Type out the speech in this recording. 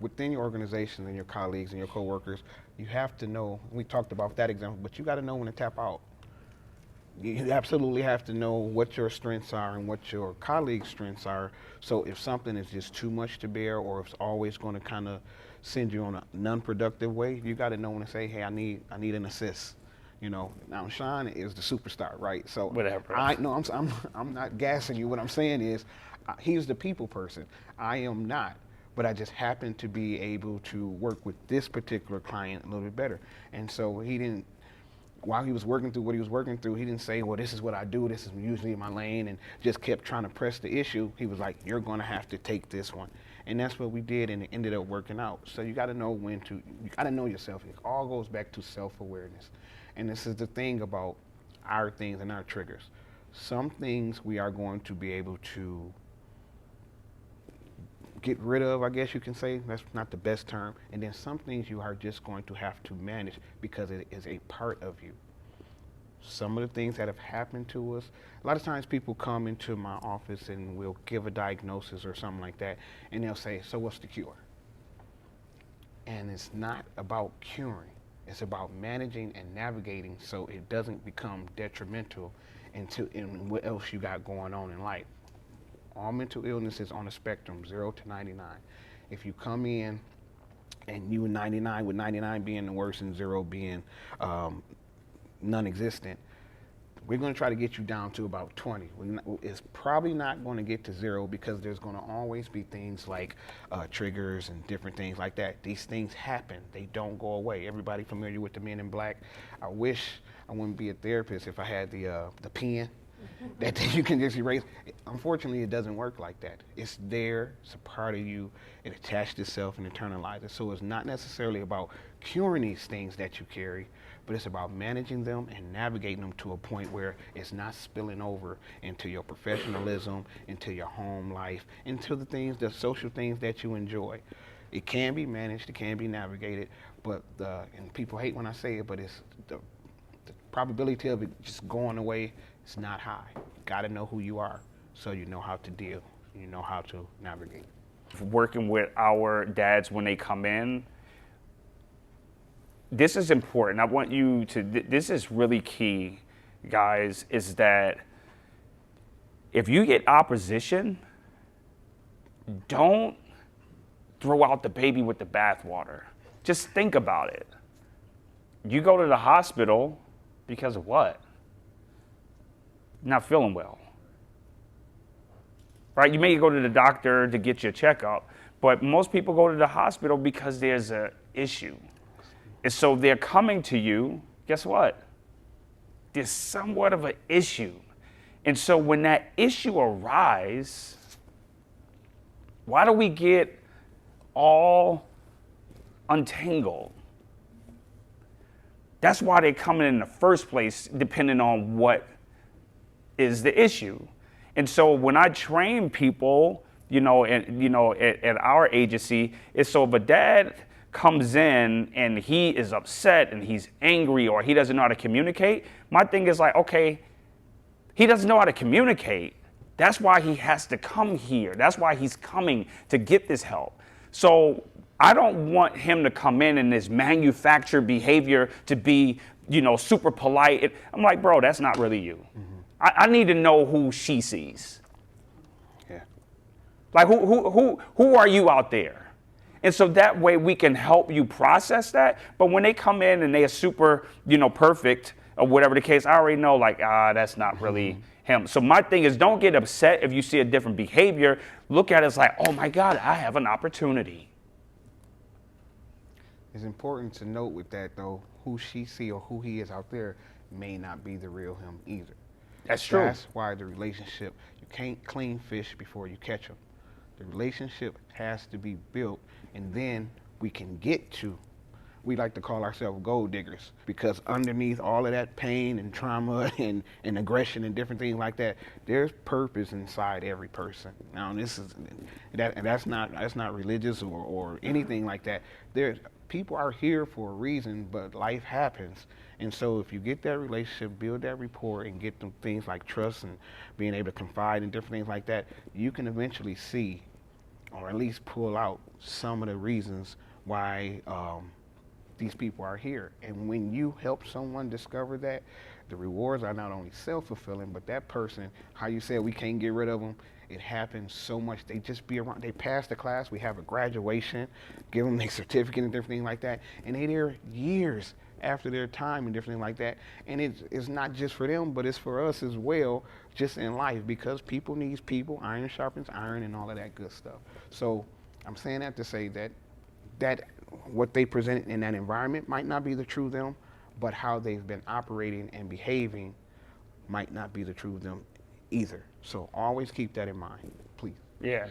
Within your organization and your colleagues and your coworkers, you have to know. We talked about that example, but you got to know when to tap out. You absolutely have to know what your strengths are and what your colleagues' strengths are. So if something is just too much to bear, or if it's always going to kind of send you on a non-productive way, you got to know when to say, "Hey, I need an assist." Now Sean is the superstar, right? So Whatever. I no, I'm not gassing you. What I'm saying is, he's the people person. I am not, but I just happen to be able to work with this particular client a little bit better. And so he didn't, while he was working through what he was working through, he didn't say, well, this is what I do, this is usually my lane, and just kept trying to press the issue. He was like, you're going to have to take this one. And that's what we did, and it ended up working out. So you got to know you got to know yourself. It all goes back to self-awareness. And this is the thing about our things and our triggers. Some things we are going to be able to get rid of, I guess you can say. That's not the best term. And then some things you are just going to have to manage because it is a part of you. Some of the things that have happened to us, a lot of times people come into my office and we'll give a diagnosis or something like that, and they'll say, so what's the cure? And it's not about curing. It's about managing and navigating so it doesn't become detrimental in what else you got going on in life. All mental illness is on a spectrum, 0 to 99. If you come in and you 99, with 99 being the worst and 0 being non-existent, we're going to try to get you down to about 20. It's probably not going to get to 0 because there's going to always be things like triggers and different things like that. These things happen. They don't go away. Everybody familiar with the Men in Black? I wish I wouldn't be a therapist if I had the pen that you can just erase. Unfortunately, it doesn't work like that. It's there. It's a part of you. It attached itself and internalized it. So it's not necessarily about curing these things that you carry, but it's about managing them and navigating them to a point where it's not spilling over into your professionalism, into your home life, into the social things that you enjoy. It can be managed, it can be navigated, but and people hate when I say it, but it's the probability of it just going away is not high. You got to know who you are so you know how to deal, you know how to navigate. Working with our dads when they come in, this is important. I want you to, this is really key, guys, is that if you get opposition, don't throw out the baby with the bathwater. Just think about it. You go to the hospital because of what? Not feeling well. Right? You may go to the doctor to get your checkup, but most people go to the hospital because there's an issue. And so they're coming to you, guess what? There's somewhat of an issue. And so when that issue arises, why do we get all untangled? That's why they're coming in the first place, depending on what is the issue. And so when I train people, at our agency, it's so if a dad comes in and he is upset and he's angry or he doesn't know how to communicate, my thing is like, okay, he doesn't know how to communicate. That's why he has to come here. That's why he's coming to get this help. So I don't want him to come in this manufactured behavior to be, super polite. I'm like, bro, that's not really you. Mm-hmm. I need to know who she sees. Yeah. Like who are you out there? And so that way we can help you process that. But when they come in and they are super, perfect or whatever the case, I already know that's not really him. So my thing is, don't get upset if you see a different behavior. Look at it as like, oh my God, I have an opportunity. It's important to note with that though, who she see or who he is out there may not be the real him either. That's true. That's why the relationship, you can't clean fish before you catch them. The relationship has to be built, and then we can get to, we like to call ourselves gold diggers, because underneath all of that pain and trauma and aggression and different things like that, there's purpose inside every person. Now that's not religious or anything like that. People are here for a reason, but life happens. And so if you get that relationship, build that rapport, and get them things like trust and being able to confide and different things like that, you can eventually see or at least pull out some of the reasons why these people are here. And when you help someone discover that, the rewards are not only self-fulfilling, but that person, how you said we can't get rid of them, it happens so much. They just be around. They pass the class. We have a graduation, give them their certificate and different things like that, and they there years after their time and different things like that. And it's not just for them, but it's for us as well, just in life, because people needs people. Iron sharpens iron, and all of that good stuff. So I'm saying that to say that what they present in that environment might not be the true them, but how they've been operating and behaving might not be the true them either. So always keep that in mind, please. Yeah.